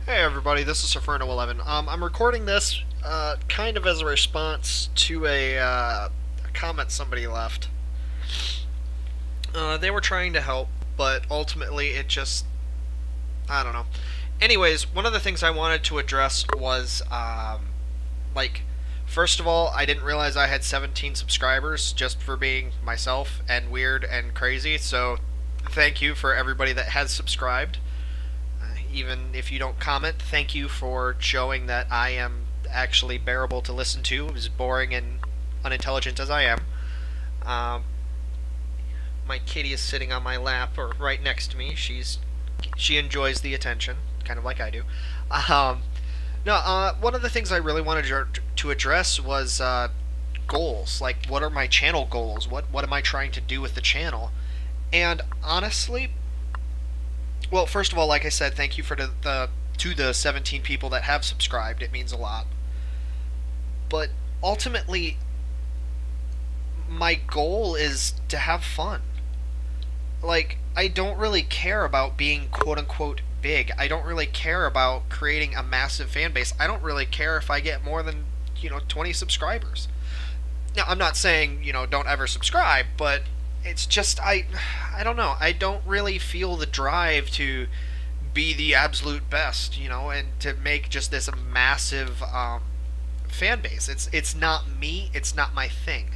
Hey everybody, this is Inferno11. I'm recording this kind of as a response to a comment somebody left. They were trying to help, but ultimately it just, I don't know. Anyways, one of the things I wanted to address was, like, first of all, I didn't realize I had 17 subscribers just for being myself and weird and crazy, so thank you for everybody that has subscribed. Even if you don't comment, thank you for showing that I am actually bearable to listen to, as boring and unintelligent as I am. Um, my kitty is sitting on my lap, or right next to me. She enjoys the attention, kind of like I do. Um, no, one of the things I really wanted to address was goals. Like, what are my channel goals? What am I trying to do with the channel? And honestly, well, first of all, like I said, thank you for the 17 people that have subscribed. It means a lot. But ultimately, my goal is to have fun. Like, I don't really care about being quote unquote big. I don't really care about creating a massive fan base. I don't really care if I get more than, 20 subscribers. Now, I'm not saying, don't ever subscribe, but it's just I don't know. I don't really feel the drive to be the absolute best, and to make just this massive fan base. It's not me. It's not my thing.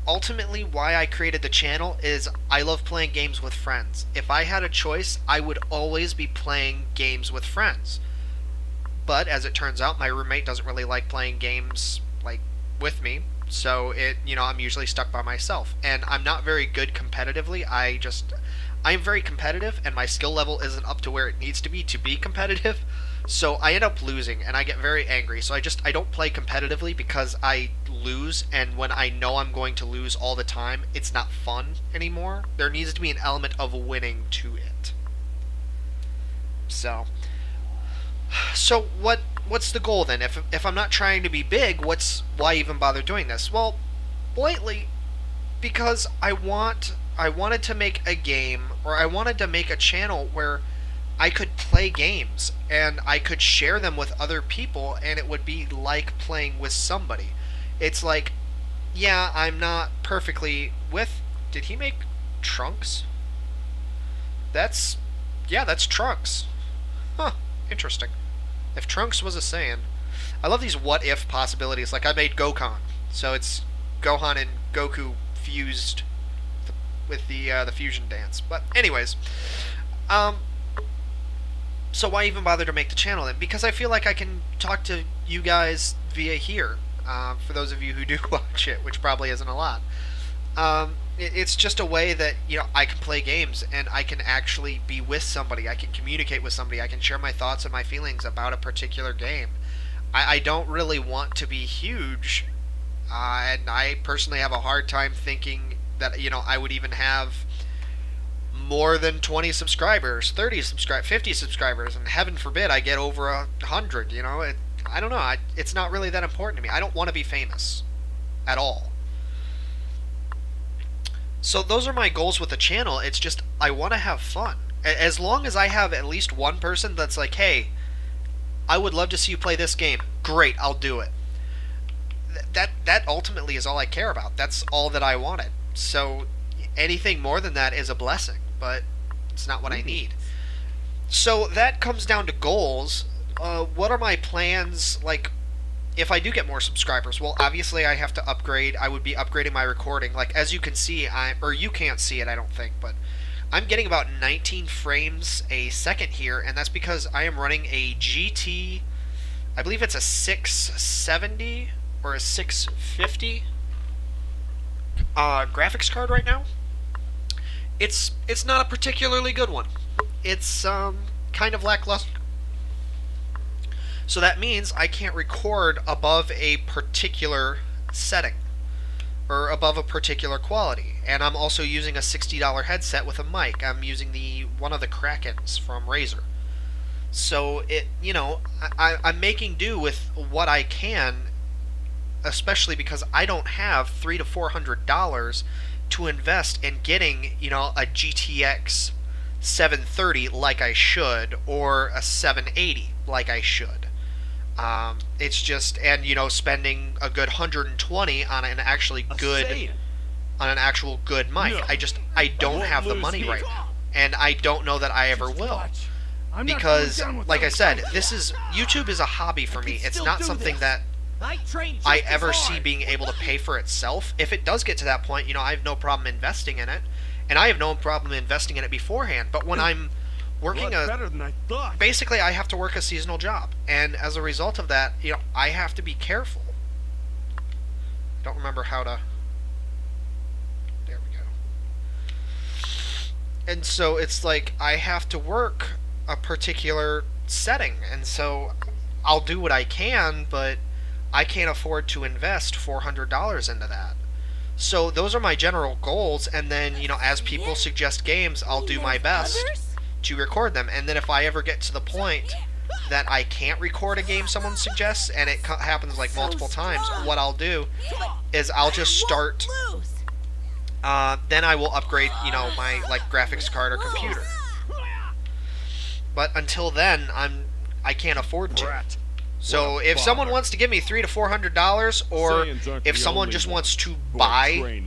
Ultimately, why I created the channel is I love playing games with friends. If I had a choice, I would always be playing games with friends. But as it turns out, my roommate doesn't really like playing games like with me. So I'm usually stuck by myself, and I'm not very good competitively. I'm very competitive, and my skill level isn't up to where it needs to be competitive. So I end up losing, and I get very angry. So I don't play competitively because I lose, and when I know I'm going to lose all the time, it's not fun anymore. There needs to be an element of winning to it. So what's the goal then? If I'm not trying to be big, why even bother doing this? Well, lately, because I wanted to make a game, or I wanted to make a channel where I could play games and I could share them with other people, and it would be like playing with somebody. It's like, yeah, I'm not perfectly with. Did he make Trunks? That's yeah, that's Trunks. Huh, interesting. If Trunks was a Saiyan, I love these what if possibilities. Like I made Gokan, so it's Gohan and Goku fused with the fusion dance. But anyways, um, so why even bother to make the channel then? Because I feel like I can talk to you guys via here. For those of you who do watch it, which probably isn't a lot. It's just a way that I can play games and I can actually be with somebody. I can communicate with somebody. I can share my thoughts and my feelings about a particular game. I don't really want to be huge, and I personally have a hard time thinking that I would even have more than 20 subscribers, 30 subscribers, 50 subscribers, and heaven forbid I get over 100. I don't know. It's not really that important to me. I don't want to be famous at all. So those are my goals with the channel. It's just I want to have fun. As long as I have at least one person that's like, hey, I would love to see you play this game. Great, I'll do it. That ultimately is all I care about. That's all that I wanted. So anything more than that is a blessing, but it's not what I need. So that comes down to goals. What are my plans? Like, if I do get more subscribers, well, obviously I have to upgrade. I would be upgrading my recording. Like, as you can see, or you can't see it, I don't think, but I'm getting about 19 frames a second here, and that's because I am running a GT, I believe it's a 670 or a 650 graphics card right now. It's not a particularly good one. It's kind of lackluster. So that means I can't record above a particular setting or above a particular quality. And I'm also using a $60 headset with a mic. I'm using one of the Krakens from Razer. So I'm making do with what I can, especially because I don't have $300 to $400 to invest in getting a GTX 730 like I should, or a 780 like I should. It's just, and you know, spending a good 120 on an actually good, on an actual good mic. I don't have the money right now, and I don't know that I ever will, because, like I said, YouTube is a hobby for me. It's not something that I ever see being able to pay for itself. If it does get to that point, you know, I have no problem investing in it, and I have no problem investing in it beforehand. But when I'm working basically I have to work a seasonal job, and as a result of that, you know, I have to be careful. I don't remember how to. There we go. And so it's like I have to work a particular setting, and so I'll do what I can, but I can't afford to invest $400 into that. So those are my general goals, and then, you know, as people suggest games, I'll do my best to record them. And then if I ever get to the point that I can't record a game someone suggests, and it happens like multiple times, what I'll do is I'll just start, then I will upgrade, you know, my like graphics card or computer. But until then, I can't afford to. So if someone wants to give me $300 to $400, or if someone just wants to buy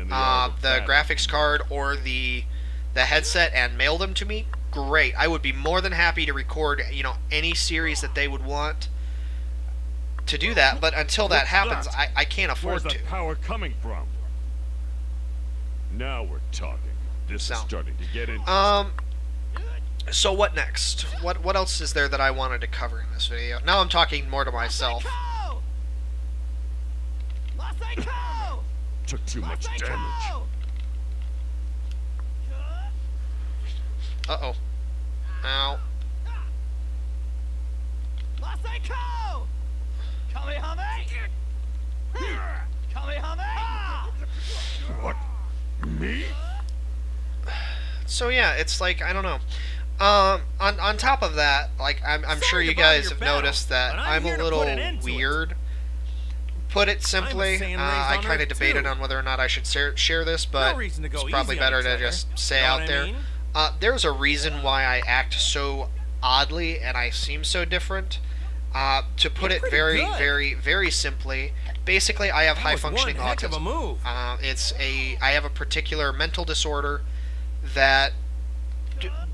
the graphics card or the headset and mail them to me, great. I would be more than happy to record, you know, any series that they would want to do that. But until that happens, I can't afford to. Where's that power coming from? Now we're talking. This is starting to get interesting. So what next? What else is there that I wanted to cover in this video? Now I'm talking more to myself. Took too much damage. Uh-oh. Ow. What? Me? So yeah, it's like, I don't know. On top of that, like, I'm sure you guys have noticed that I'm a little weird. Put it simply, I kind of debated on whether or not I should share this, but it's probably better to just say out there. There's a reason why I act so oddly and I seem so different. To put it very, very simply, basically I have high-functioning autism. I have a particular mental disorder that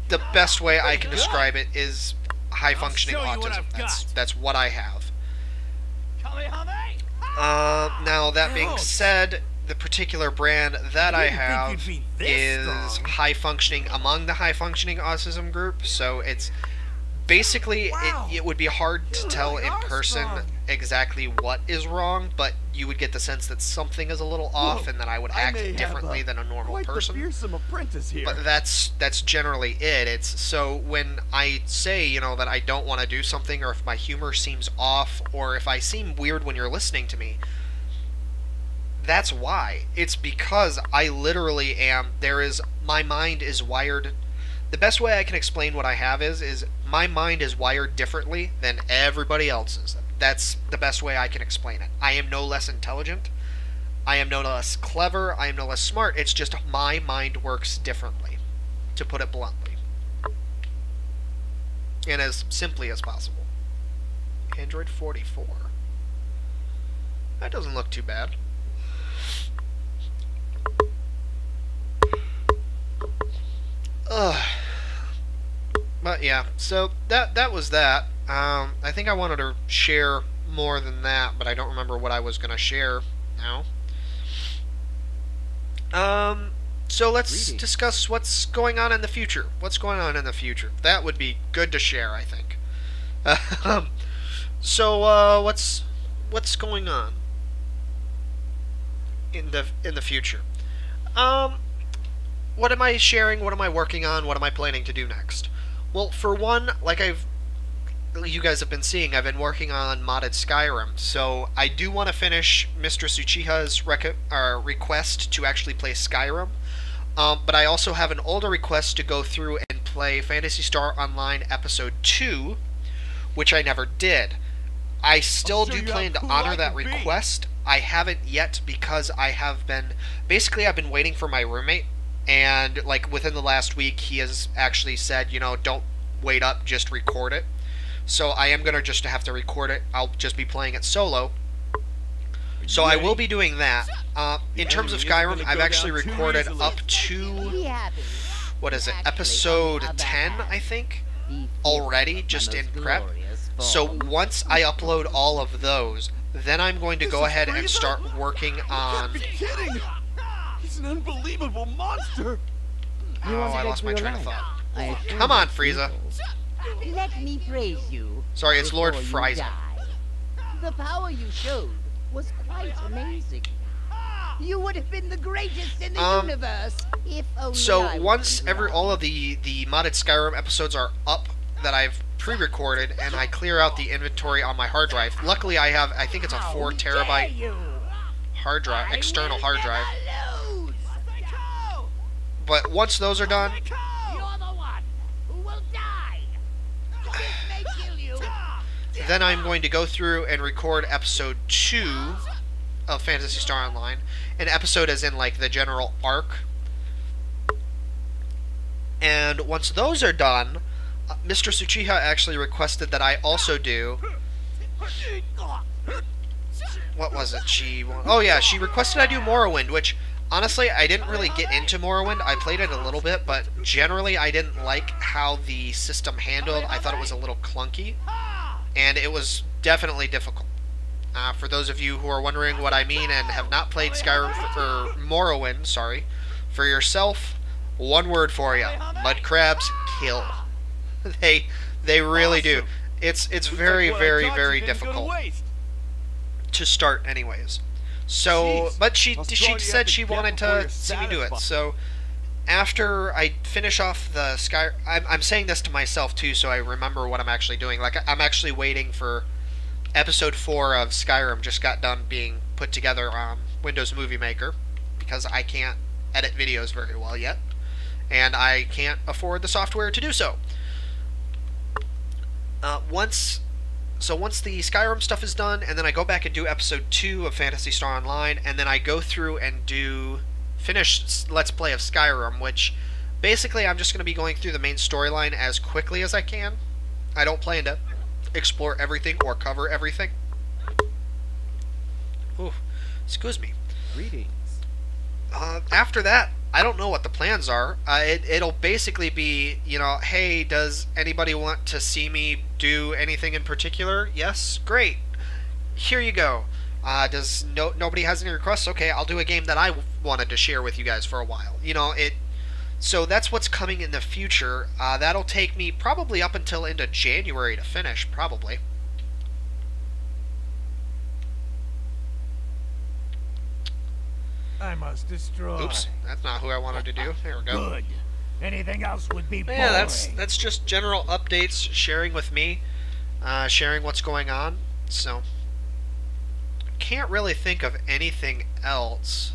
the best way I can describe it is high-functioning autism. That's what I have. Now, that being said, the particular brand that I have is high-functioning among the high-functioning autism group, so it's basically, it would be hard to tell in person exactly what is wrong, but you would get the sense that something is a little off and that I would act differently than a normal person. But that's generally it. It's so when I say, you know, that I don't want to do something, or if my humor seems off, or if I seem weird when you're listening to me, that's why. It's because I literally am, my mind is wired. The best way I can explain what I have is my mind is wired differently than everybody else's. That's the best way I can explain it. I am no less intelligent. I am no less clever. I am no less smart. It's just my mind works differently, to put it bluntly. And as simply as possible. Android 44. That doesn't look too bad. But yeah, so that was that. I think I wanted to share more than that, but I don't remember what I was going to share now. So let's discuss what's going on in the future. What's going on in the future? That would be good to share, I think. So what's going on in the future? What am I sharing? What am I working on? What am I planning to do next? Well, for one, like you guys have been seeing, I've been working on modded Skyrim, so I do want to finish Mistress Uchiha's request to actually play Skyrim, but I also have an older request to go through and play Phantasy Star Online Episode 2, which I never did. I still do plan to honor that request. I haven't yet because I've been waiting for my roommate And like within the last week, he has actually said, you know, don't wait up, just record it. So I am gonna just have to record it. I'll just be playing it solo. So I will be doing that. In terms of Skyrim, I've actually recorded up to, what is it, episode 10, I think, already, just in prep. So once I upload all of those, then I'm going to go ahead and start working on... kidding! He's an unbelievable monster! Oh, I lost my train of thought. Come on, Frieza. Let me praise you. Sorry, it's Lord before you Frieza. die. The power you showed was quite amazing. You would have been the greatest in the universe if only So I once wasn't all around. of the modded Skyrim episodes are up that I've pre-recorded, and I clear out the inventory on my hard drive. Luckily, I have, I think it's a 4 terabyte hard drive, external hard drive. But once those are done, You're the one who will die. This may kill you. then I'm going to go through and record episode 2 of Phantasy Star Online. An episode as in like the general arc. And once those are done, Mr. Tsuchiha actually requested that I also do... What was it? Oh yeah, she requested I do Morrowind, which honestly I didn't really get into Morrowind. I played it a little bit, but generally I didn't like how the system handled. I thought it was a little clunky, and it was definitely difficult. For those of you who are wondering what I mean and have not played Skyrim or Morrowind, sorry, for yourself, one word for you: mud crabs kill. They really do. It's very difficult to start, anyways. So, but she said she wanted to see me do it. So, after I finish off the I'm saying this to myself too, so I remember what I'm actually doing. Like, I'm actually waiting for episode 4 of Skyrim just got done being put together on Windows Movie Maker, because I can't edit videos very well yet, and I can't afford the software to do so. Once the Skyrim stuff is done, and then I go back and do episode 2 of Phantasy Star Online, and then I go through and finish Let's Play of Skyrim, which basically I'm just going to be going through the main storyline as quickly as I can. I don't plan to explore everything or cover everything. Ooh, excuse me. Greetings. After that, I don't know what the plans are. It'll basically be, you know, hey, does anybody want to see me do anything in particular? Yes? Great. Here you go. Nobody has any requests? Okay, I'll do a game that I wanted to share with you guys for a while. You know, so that's what's coming in the future. That'll take me probably up until into January to finish, probably. I must destroy. Oops, that's not who I wanted to do. There we go. Good. Anything else would be boring. Yeah, that's just general updates, sharing with me, sharing what's going on. So, can't really think of anything else.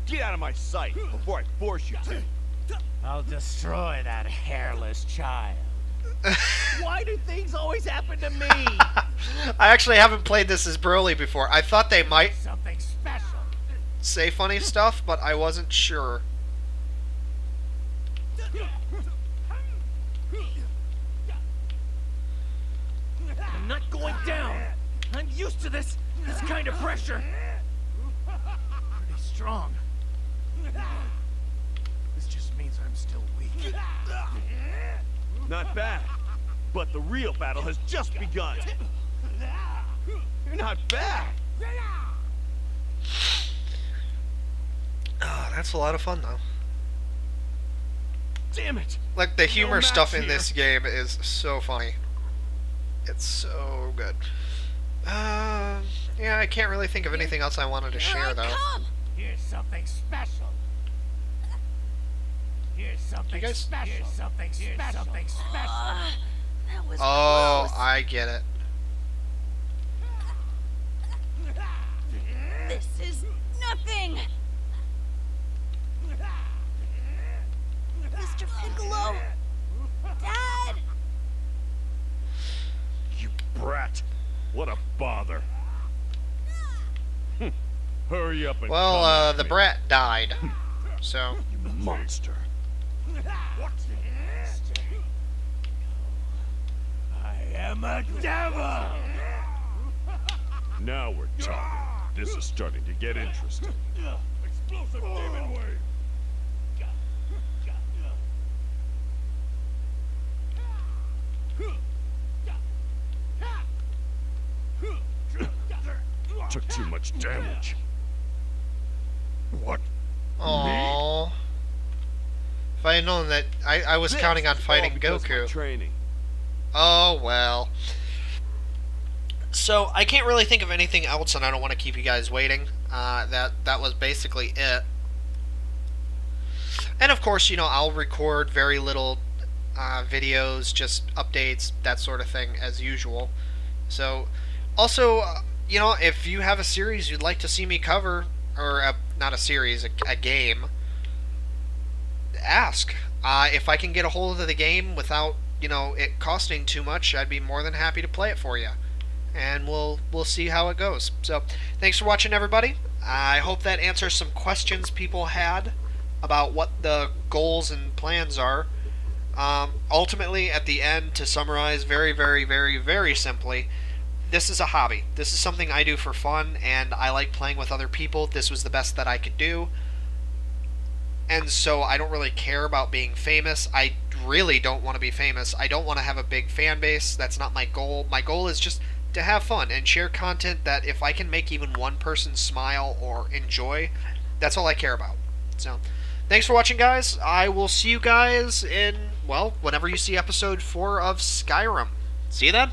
Get out of my sight before I force you to. I'll destroy that hairless child. Why do things always happen to me? I actually haven't played this as Broly before. I thought they might Something special. say funny stuff, but I wasn't sure. I'm not going down. I'm used to this kind of pressure. Pretty strong. This just means I'm still weak. Not bad. But the real battle has just begun. You're not bad. Oh, that's a lot of fun, though. Damn it. Like, the humor match stuff in here. this game is so funny. It's so good. Yeah, I can't really think of anything else I wanted to share, though. Here's something special. Here's something guys- special. Here's something special. That was Oh, close. I get it. This is nothing. Mr. Piccolo. Dad. You brat. What a bother. Hurry up and Well, come at the me, brat died. So, you monster. I am a devil! Now we're talking. This is starting to get interesting. Explosive demon wave! Took too much damage. What? aww. If I had known that, I was counting on fighting Goku. Training. Oh, well. So, I can't really think of anything else, and I don't want to keep you guys waiting. That was basically it. And of course, you know, I'll record very little videos, just updates, that sort of thing, as usual. So, also, you know, if you have a series you'd like to see me cover, or not a series, a game, ask. If I can get a hold of the game without, you know, it costing too much, I'd be more than happy to play it for you. And we'll see how it goes. So, thanks for watching, everybody. I hope that answers some questions people had about what the goals and plans are. Ultimately, at the end, to summarize very, very, very, very simply, this is a hobby. This is something I do for fun, and I like playing with other people. This was the best that I could do. And so I don't really care about being famous. I really don't want to be famous. I don't want to have a big fan base. That's not my goal. My goal is just to have fun and share content that if I can make even one person smile or enjoy, that's all I care about. So, thanks for watching, guys. I will see you guys in, well, whenever you see episode 4 of Skyrim. See you then.